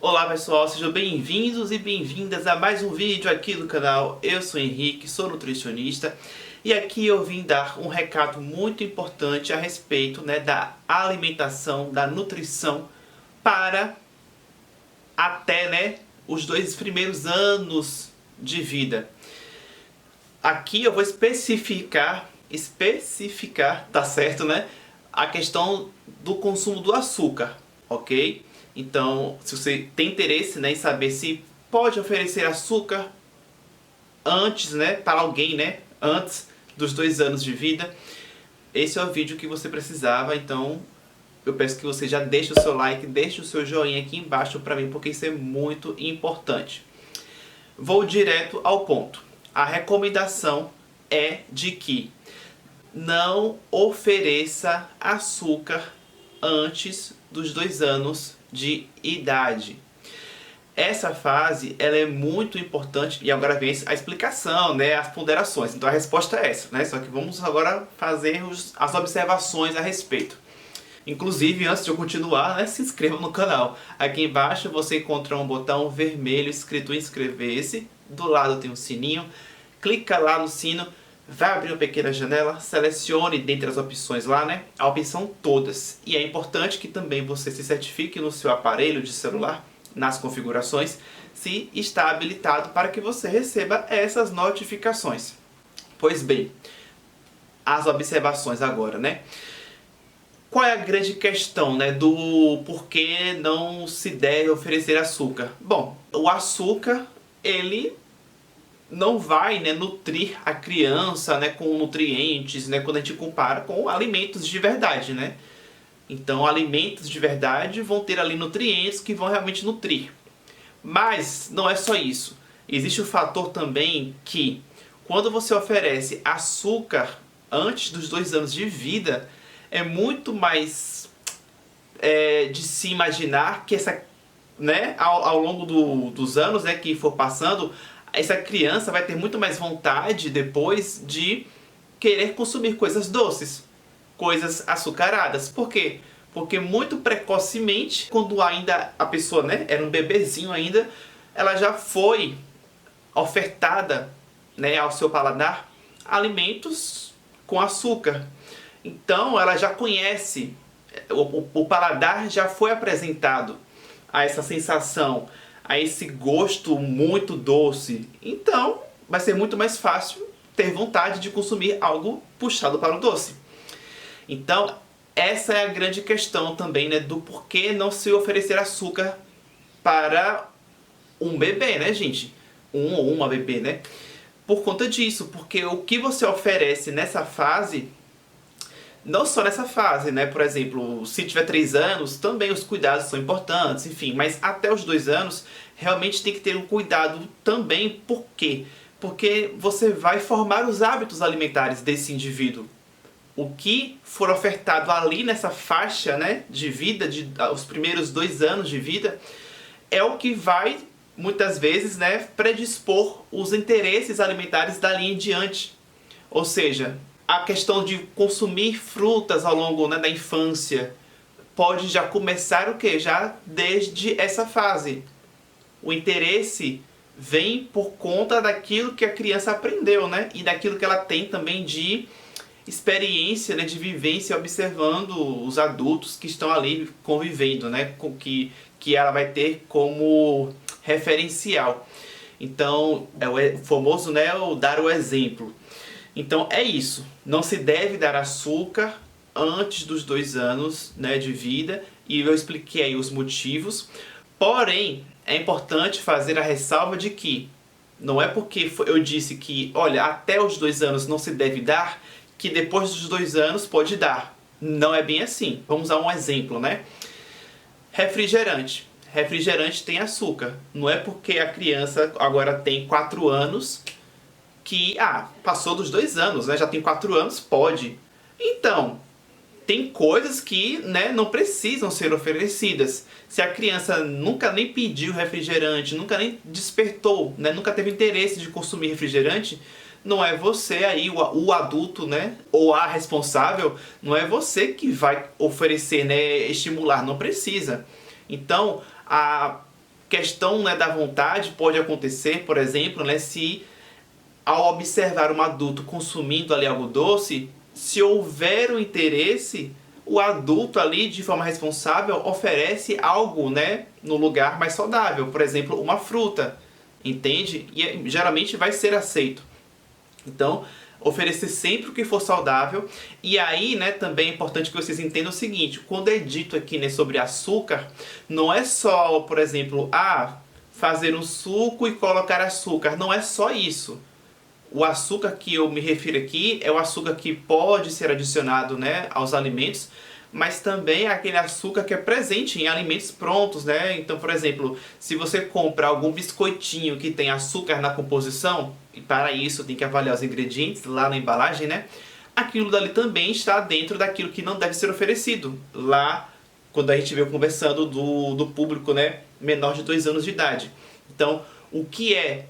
Olá pessoal, sejam bem-vindos e bem-vindas a mais um vídeo aqui do canal. Eu sou Henrique, sou nutricionista e aqui eu vim dar um recado muito importante a respeito, da alimentação, da nutrição para até os 2 primeiros anos de vida. Aqui eu vou especificar, tá certo, a questão do consumo do açúcar, ok? Então, se você tem interesse, em saber se pode oferecer açúcar antes, para alguém, antes dos 2 anos de vida, esse é o vídeo que você precisava. Então, eu peço que você já deixe o seu like, deixe o seu joinha aqui embaixo para mim, porque isso é muito importante. Vou direto ao ponto. A recomendação é de que não ofereça açúcar antes dos 2 anos de idade. Essa fase ela é muito importante e agora vem a explicação, as ponderações. Então a resposta é essa, Só que vamos agora fazer as observações a respeito. Inclusive, antes de eu continuar, se inscreva no canal. Aqui embaixo você encontra um botão vermelho escrito inscrever-se. Do lado tem um sininho. Clica lá no sino. Vai abrir uma pequena janela, selecione dentre as opções lá, a opção todas. E é importante que também você se certifique no seu aparelho de celular, nas configurações, se está habilitado para que você receba essas notificações. Pois bem, as observações agora, Qual é a grande questão, do porquê não se deve oferecer açúcar? Bom, o açúcar, ele não vai nutrir a criança com nutrientes, quando a gente compara com alimentos de verdade, Então, alimentos de verdade vão ter ali nutrientes que vão realmente nutrir. Mas não é só isso. Existe o fator também que, quando você oferece açúcar antes dos 2 anos de vida, é muito mais de se imaginar que ao longo dos anos que for passando, essa criança vai ter muito mais vontade depois de querer consumir coisas doces, coisas açucaradas. Por quê? Porque muito precocemente, quando ainda a pessoa era um bebezinho ainda, ela já foi ofertada ao seu paladar alimentos com açúcar. Então ela já conhece, o paladar já foi apresentado a essa sensação, a esse gosto muito doce. Então vai ser muito mais fácil ter vontade de consumir algo puxado para o doce. Então essa é a grande questão também, do porquê não se oferecer açúcar para um bebê, gente? Um ou uma bebê, Por conta disso, porque o que você oferece nessa fase, não só nessa fase, por exemplo, se tiver 3 anos, também os cuidados são importantes, enfim, mas até os 2 anos, realmente tem que ter um cuidado também. Por quê? Porque você vai formar os hábitos alimentares desse indivíduo. O que for ofertado ali nessa faixa, de vida, os primeiros 2 anos de vida, é o que vai, muitas vezes, predispor os interesses alimentares dali em diante. Ou seja, a questão de consumir frutas ao longo da infância pode já começar o quê? Já desde essa fase. O interesse vem por conta daquilo que a criança aprendeu, e daquilo que ela tem também de experiência, de vivência, observando os adultos que estão ali convivendo, com que ela vai ter como referencial. Então, é o famoso, o dar o exemplo. Então é isso, não se deve dar açúcar antes dos 2 anos de vida, e eu expliquei aí os motivos. Porém, é importante fazer a ressalva de que não é porque eu disse que, olha, até os 2 anos não se deve dar, que depois dos 2 anos pode dar. Não é bem assim. Vamos a um exemplo, Refrigerante. Refrigerante tem açúcar. Não é porque a criança agora tem 4 anos que, passou dos 2 anos, já tem 4 anos, pode. Então, tem coisas que não precisam ser oferecidas. Se a criança nunca nem pediu refrigerante, nunca nem despertou, nunca teve interesse de consumir refrigerante, não é você aí, o adulto, ou a responsável, não é você que vai oferecer, estimular, não precisa. Então, questão, né, da vontade pode acontecer, por exemplo, né, se ao observar um adulto consumindo ali algo doce, se houver o interesse, o adulto ali, de forma responsável, oferece algo, né, no lugar mais saudável. Por exemplo, uma fruta, entende? E geralmente vai ser aceito. Então, oferecer sempre o que for saudável. E aí, né, também é importante que vocês entendam o seguinte: quando é dito aqui, né, sobre açúcar, não é só, por exemplo, fazer um suco e colocar açúcar. Não é só isso. O açúcar que eu me refiro aqui é o açúcar que pode ser adicionado, né, aos alimentos, mas também é aquele açúcar que é presente em alimentos prontos, né? Então, por exemplo, se você compra algum biscoitinho que tem açúcar na composição, e para isso tem que avaliar os ingredientes lá na embalagem, né? Aquilo dali também está dentro daquilo que não deve ser oferecido. Lá, quando a gente veio conversando do público, né, menor de 2 anos de idade. Então, o que é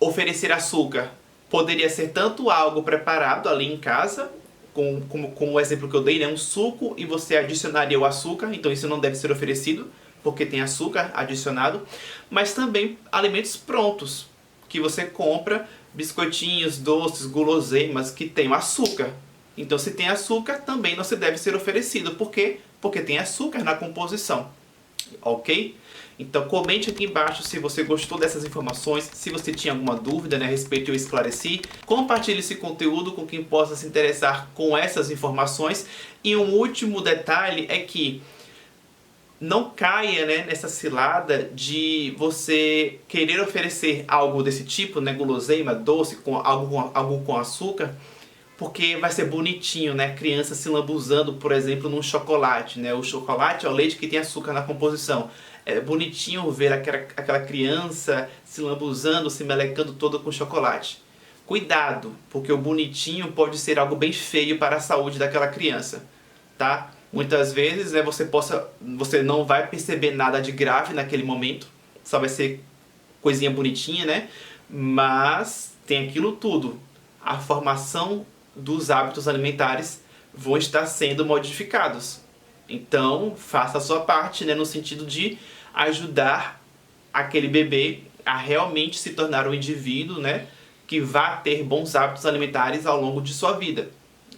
oferecer açúcar? Poderia ser tanto algo preparado ali em casa, como o exemplo que eu dei, né? Um suco e você adicionaria o açúcar, então isso não deve ser oferecido, porque tem açúcar adicionado. Mas também alimentos prontos, que você compra, biscoitinhos, doces, guloseimas, que tem açúcar. Então se tem açúcar, também não se deve ser oferecido. Por quê? Porque tem açúcar na composição. Ok? Então comente aqui embaixo se você gostou dessas informações, se você tinha alguma dúvida, né, a respeito, eu esclareci. Compartilhe esse conteúdo com quem possa se interessar com essas informações. E um último detalhe é que não caia, né, nessa cilada de você querer oferecer algo desse tipo, né, guloseima, doce, algo com açúcar, porque vai ser bonitinho, né? Criança se lambuzando, por exemplo, num chocolate, né? O chocolate é o leite que tem açúcar na composição. É bonitinho ver aquela criança se lambuzando, se melecando toda com chocolate. Cuidado, porque o bonitinho pode ser algo bem feio para a saúde daquela criança, tá? Muitas vezes, né, você não vai perceber nada de grave naquele momento, só vai ser coisinha bonitinha, né? Mas tem aquilo tudo. A formação dos hábitos alimentares vão estar sendo modificados. Então, faça a sua parte, né, no sentido de ajudar aquele bebê a realmente se tornar um indivíduo, né, que vá ter bons hábitos alimentares ao longo de sua vida.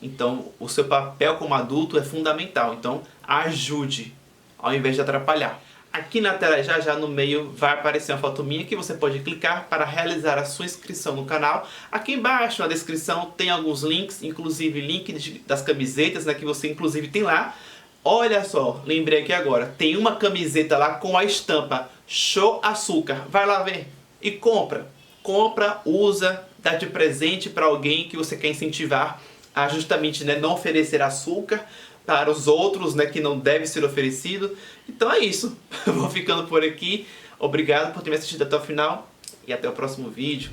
Então, o seu papel como adulto é fundamental. Então, ajude, ao invés de atrapalhar. Aqui na tela já no meio vai aparecer uma foto minha que você pode clicar para realizar a sua inscrição no canal. Aqui embaixo na descrição tem alguns links, inclusive link das camisetas, né, que você inclusive tem lá. Olha só, lembrei aqui agora, tem uma camiseta lá com a estampa Show Açúcar. Vai lá ver e compra. Compra, usa, dá de presente para alguém que você quer incentivar a justamente, né, não oferecer açúcar para os outros, né, que não deve ser oferecido. Então é isso. Vou ficando por aqui. Obrigado por ter me assistido até o final e até o próximo vídeo.